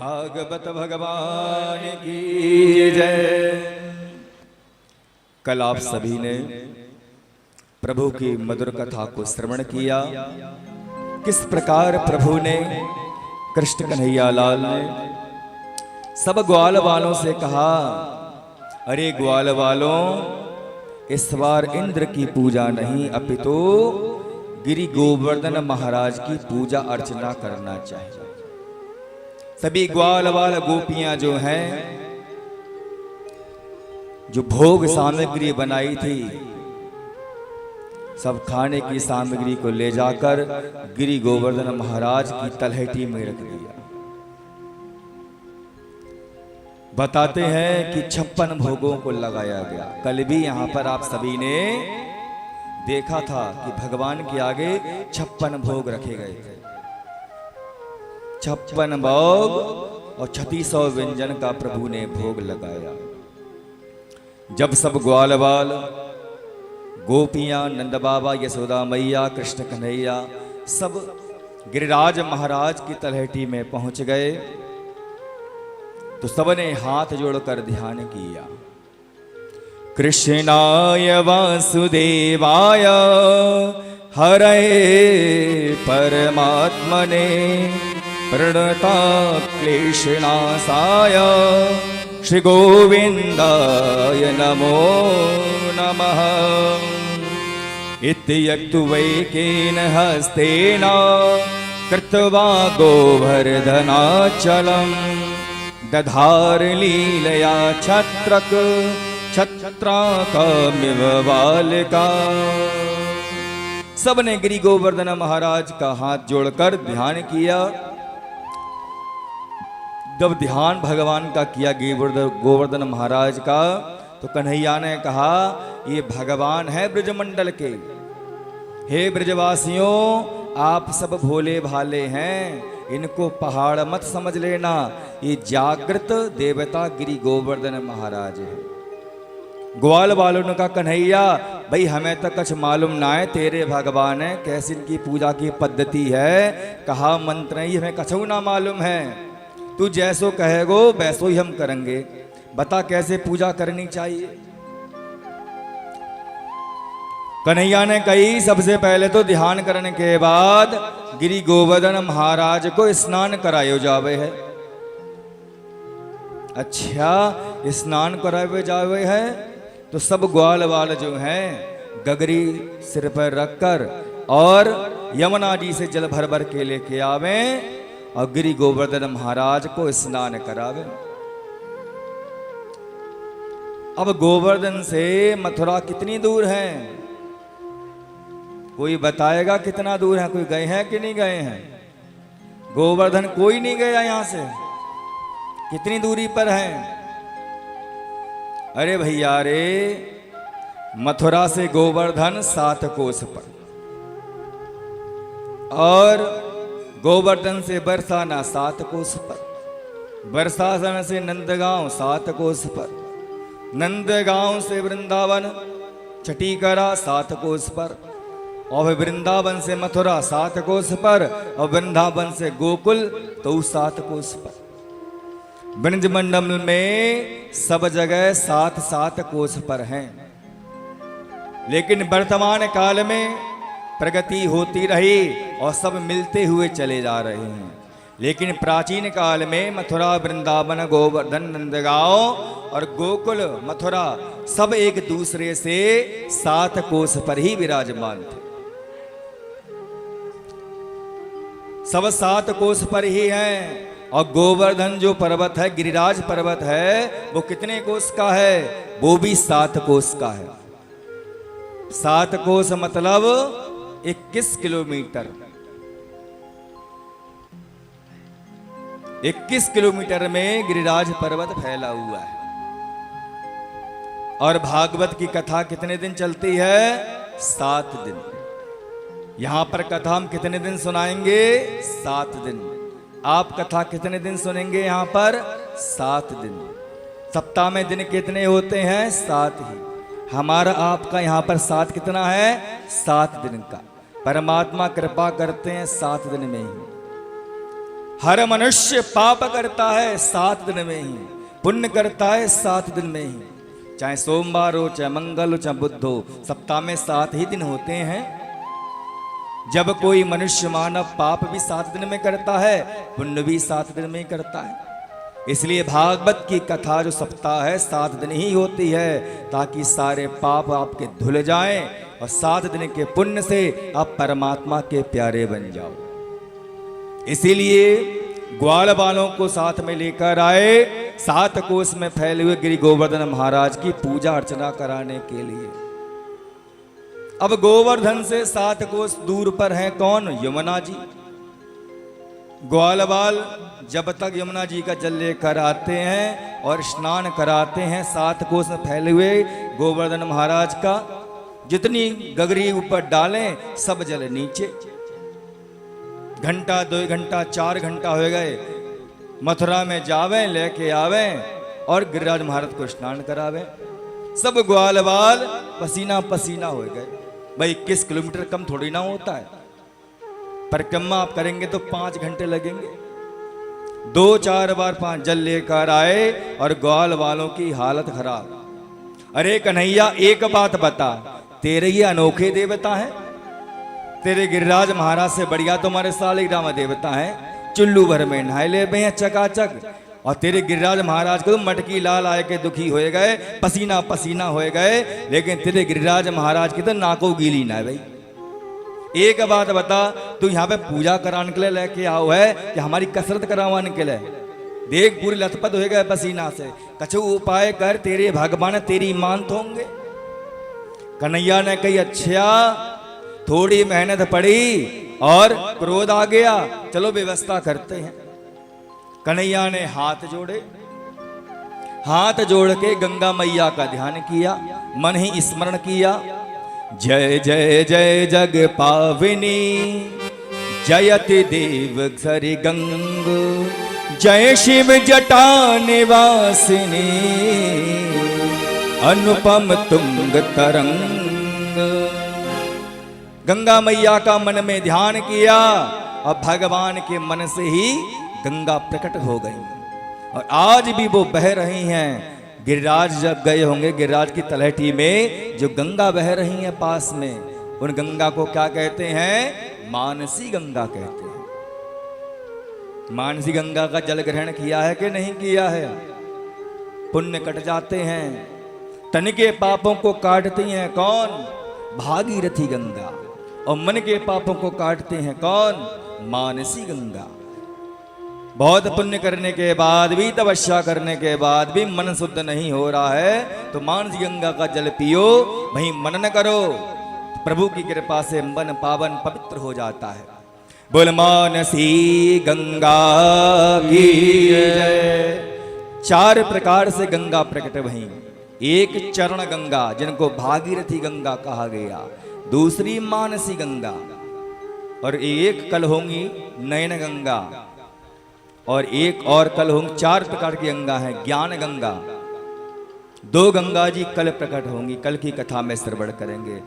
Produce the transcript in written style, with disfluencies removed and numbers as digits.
भागवत भगवान की जय। कल आप सभी ने प्रभु की मधुर कथा को श्रवण किया। किस प्रकार प्रभु ने, कृष्ण कन्हैया लाल ने सब ग्वाल वालों से कहा, अरे ग्वाल वालों, इस बार इंद्र की पूजा नहीं अपितु गिरि गोवर्धन महाराज की पूजा अर्चना करना चाहिए। सभी ग्वाल वाल गोपियां जो हैं, जो भोग सामग्री बनाई थी, सब खाने की सामग्री को ले जाकर गिरि गोवर्धन महाराज की तलहटी में रख दिया। बताते हैं कि 56 भोगों को लगाया गया। कल भी यहां पर आप सभी ने देखा था कि भगवान के आगे 56 भोग रखे गए थे। 56 भोग और 3600 व्यंजन का प्रभु ने भोग लगाया। जब सब ग्वाल बाल, गोपियां, नंद बाबा, यशोदा मैया, कृष्ण कन्हैया सब गिरिराज महाराज की तलहटी में पहुंच गए तो सबने हाथ जोड़कर ध्यान किया। कृष्णाय वासुदेवाय हरे परमात्मने प्रणता क्लेशनाशाय श्री गोविंदाय नमो नमः। इत्युक्त्वैकेन हस्तेन कृत्वा गोवर्धनाचलं दधार लीलया छत्रक छत्राकमिव बालिका। सबने गिरि गोवर्धन महाराज का हाथ जोड़कर ध्यान किया। जब ध्यान भगवान का किया गोवर्धन महाराज का, तो कन्हैया ने कहा, ये भगवान है ब्रजमंडल के। हे ब्रजवासियों, आप सब भोले भाले हैं, इनको पहाड़ मत समझ लेना। ये जागृत देवता गिरि गोवर्धन महाराज है। ग्वाल वालों ने कहा, कन्हैया भाई हमें तो कुछ मालूम ना है, तेरे भगवान है, कैसी इनकी पूजा की पद्धति है। कहा मंत्र नहीं, हमें कछू ना मालूम है। तू जैसो कहेगो वैसो ही हम करेंगे। बता कैसे पूजा करनी चाहिए। कन्हैया ने कही, सबसे पहले तो ध्यान करने के बाद गिरि गोवर्धन महाराज को स्नान करायो जावे है। अच्छा, स्नान कराए जावे है तो सब ग्वाल वाल जो हैं गगरी सिर पर रखकर और यमुना जी से जल भर भर के लेके आवे और गिरि गोवर्धन महाराज को स्नान करावे। अब गोवर्धन से मथुरा कितनी दूर है? कोई बताएगा कितना दूर है? कोई गए हैं कि नहीं गए हैं? गोवर्धन कोई नहीं गया यहां से। कितनी दूरी पर है? अरे भैया रे, मथुरा से गोवर्धन 7 कोस पर, और गोवर्धन से बरसाना 7 कोस पर, बरसाना से नंदगांव 7 कोस पर, नंदगांव से वृंदावन छटीकरा 7 कोस पर, और वृंदावन से मथुरा 7 कोस पर, और वृंदावन से गोकुल तो 7 कोस पर। ब्रज मंडल में सब जगह 7-7 कोस पर हैं। लेकिन वर्तमान काल में प्रगति होती रही और सब मिलते हुए चले जा रहे हैं। लेकिन प्राचीन काल में मथुरा, वृंदावन, गोवर्धन, नंदगांव और गोकुल, मथुरा सब एक दूसरे से 7 कोस पर ही विराजमान थे। सब 7 कोस पर ही हैं। और गोवर्धन जो पर्वत है, गिरिराज पर्वत है, वो कितने कोस का है? वो भी 7 कोस का है। 7 कोस मतलब 21 किलोमीटर। 21 किलोमीटर में गिरिराज पर्वत फैला हुआ है। और भागवत की कथा कितने दिन चलती है? 7 दिन। यहां पर कथा हम कितने दिन सुनाएंगे? 7 दिन। आप कथा कितने दिन सुनेंगे यहां पर? 7 दिन। सप्ताह में दिन कितने होते हैं? 7 ही। हमारा आपका यहां पर 7 कितना है? 7 दिन का। परमात्मा कृपा करते हैं 7 दिन में ही। हर मनुष्य पाप करता है 7 दिन में ही, पुण्य करता है 7 दिन में ही। चाहे सोमवार हो, चाहे मंगल हो, चाहे बुध हो, सप्ताह में 7 ही दिन होते हैं। जब कोई मनुष्य मानव पाप भी 7 दिन में करता है, पुण्य भी 7 दिन में ही करता है। इसलिए भागवत की कथा जो सप्ताह है 7 दिन ही होती है, ताकि सारे पाप आपके धुल जाएं और 7 दिन के पुण्य से आप परमात्मा के प्यारे बन जाओ। इसीलिए ग्वाल बालों को साथ में लेकर आए 7 कोस में फैले हुए गिरि गोवर्धन महाराज की पूजा अर्चना कराने के लिए। अब गोवर्धन से 7 कोस दूर पर हैं कौन? यमुना जी। ग्वाल बाल जब तक यमुना जी का जल लेकर आते हैं और स्नान कराते हैं 7 कोस में फैले हुए गोवर्धन महाराज का, जितनी गगरी ऊपर डालें सब जल नीचे। घंटा 2 घंटा 4 घंटा हो गए, मथुरा में जावें लेके आवें और गिरिराज महाराज को स्नान करावें। सब ग्वाल बाल पसीना पसीना हो गए। भाई 21 किलोमीटर कम थोड़ी ना होता है। परिक्रमा आप करेंगे तो 5 घंटे लगेंगे। 2-4 बार 5 जल लेकर आए और ग्वाल वालों की हालत खराब। अरे कन्हैया एक बात बता, तेरे ये अनोखे देवता हैं? तेरे गिरिराज महाराज से बढ़िया तुम्हारे सालिग्राम देवता हैं। चुल्लू भर में नहाए ले हैं चकाचक, और तेरे गिरिराज महाराज को तो मटकी लाल आए के दुखी हो गए, पसीना पसीना हो गए, लेकिन तेरे गिरिराज महाराज की तो नाको गीली ना है। भाई एक बात बता, तू यहाँ पे पूजा कराने के लिए लेके आओ है कि हमारी कसरत करवाने के लिए? देख पूरी लथपथ हो गए पसीना से। कछु उपाय कर, तेरे भगवान तेरी मानत होंगे। कन्हैया ने कही अच्छा, थोड़ी मेहनत पड़ी और क्रोध आ गया, चलो व्यवस्था करते हैं। कन्हैया ने हाथ जोड़े, हाथ जोड़ के गंगा मैया का ध्यान किया, मन ही स्मरण किया। जय जय जय जग पाविनी, जयति देव सरि गंग, जय शिव जटा निवासिनी, अनुपम तुंग तरंग। गंगा मैया का मन में ध्यान किया और भगवान के मन से ही गंगा प्रकट हो गई और आज भी वो बह रही हैं। गिरिराज जब गए होंगे, गिरिराज की तलहटी में जो गंगा बह रही है पास में, उन गंगा को क्या कहते हैं? मानसी गंगा कहते हैं। मानसी गंगा का जल ग्रहण किया है कि नहीं किया है? पुण्य कट जाते हैं, तन के पापों को काटती हैं कौन? भागीरथी गंगा। और मन के पापों को काटते हैं कौन? मानसी गंगा। बहुत पुण्य करने के बाद भी, तपस्या करने के बाद भी मन शुद्ध नहीं हो रहा है तो मानसी गंगा का जल पियो, वहीं मनन करो, प्रभु की कृपा से मन पावन पवित्र हो जाता है। बोल मानसी गंगा की जय। 4 प्रकार से गंगा प्रकट वहीं। एक चरण गंगा, जिनको भागीरथी गंगा कहा गया, दूसरी मानसी गंगा, और एक कल होंगी नयन गंगा, और एक और कल होंगी। 4 प्रकार की गंगा है। ज्ञान गंगा, 2 गंगा जी कल प्रकट होंगी, कल की कथा में श्रवण करेंगे।